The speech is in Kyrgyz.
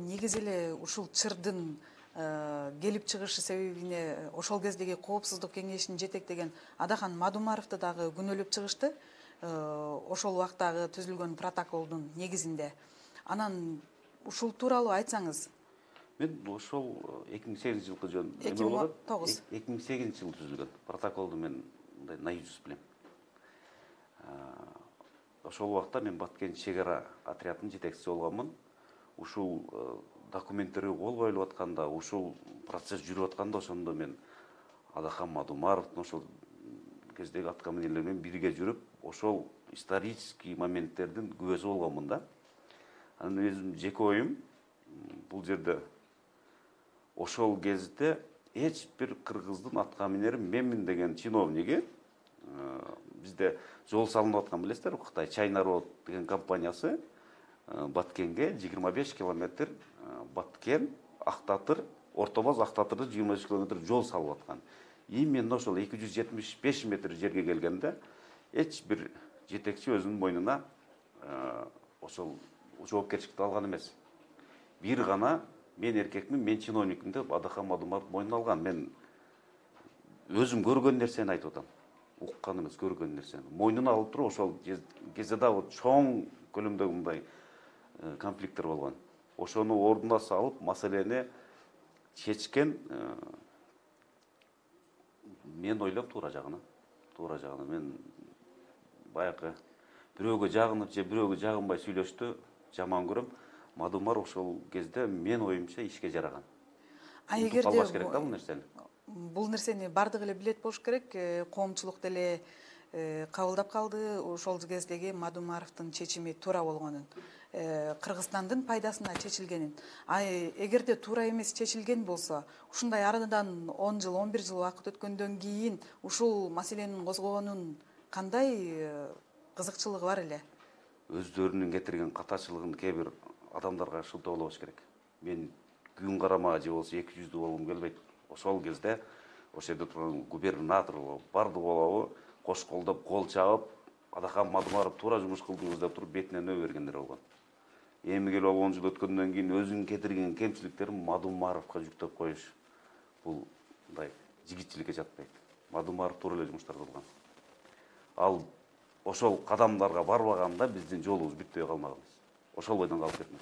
Негизи эле ушул чырдын келип чыгышы себебине ошол кездеги коопсуздук кеңешин жетектеген Адахан Мадумаровду дагы күнөөлөп чыгышты. Ошол убактагы түзүлгөн протоколдун негизинде. Анан ушул тууралуу айтсаңыз. Мен ошол 2008 жылкы жөн 2009. 2008 жылы түзүлгөн протоколду мен мындай наизусть билем. Ошол убакта мен Баткен чек ара отрядынын жетекчиси болгонмун. Ушул документтери кол коюлуп атканда, ушул процесс жүрүп атканда ошондо мен Адахан Мадумаровдун ошол кездеги аткаминерлер менен бирге жүрүп, ошол исторический моменттердин күбөсү болгонмун да. Анан өзүм жеке оюм бул жерде ошол кезде эч бир кыргыздын аткаминери менмин деген чиновниги бизде жол салынып аткан билесиздер, Кытай China Road деген компаниясы Баткенге 25 километр Баткен, Актатыр, Ортобоз, Актатырды 25 километр жол салып аткан. Именно ошол 275 метр жерге келгенде эч бир жетекчи өзүнүн мойнуна ошол жоопкерчиликти алган эмес. Бир гана мен эркекмин, мен чиновникмин деп Адахан Мадумаров мойнуна алган. Мен өзүм көргөн нерсени айтып атам. Уккан эмес, көргөн нерсени. Мойнуна алып туруп ошол кезде дагы чоң көлөмдөгү мындай конфликттер болгон. Ошону ордуна салып, маселени чечкен мен ойлойм туура жагына. Мен баягы бирөөгө жагынып же бирөөгө жагынбай сүйлөштү жаман көрөм. Мадумар ошол кезде мен оюмча ишке жараган. Эгерде керек да бул нерсени. Бул нерсени бардыгы эле билет болуш керек. Коомчулук деле кабылдап калды ошол кездеги Мадумаровдун чечими туура болгонун, Кыргызстандын пайдасына чечилгенин. Эгерде туура эмес чечилген болсо, ушундай арадан 10 жыл, 11 жыл убакыт өткөндөн кийин ушул маселенин козгогонун кандай кызыкчылыгы бар эле? Өздөрүнүн кетирген катачылыгын кээ бир адамдарга шылтоолобош керек. Мен күн карама же болсо 200 болгум келбейт. Ошол кезде ошол жерде турган губернатор бардыгы болобу кош колдоп, кол чабып, Адахан Мадумаров туура жумуш кылдыңыз деп туруп бетине нөө бергендер болгон. Эми келип 10 жыл өткөндөн кийин өзүнүн кетирген кемчиликтерин Мадумаровго жүктөп коюш бул мындай жигитчиликке жатпайт. Мадумаров туура эле жумуштарды кылган. Ал ошол кадамдарга барбаганда биздин жолубуз бүтпөй калмак эмес. Ошол бойдон калып кетмек.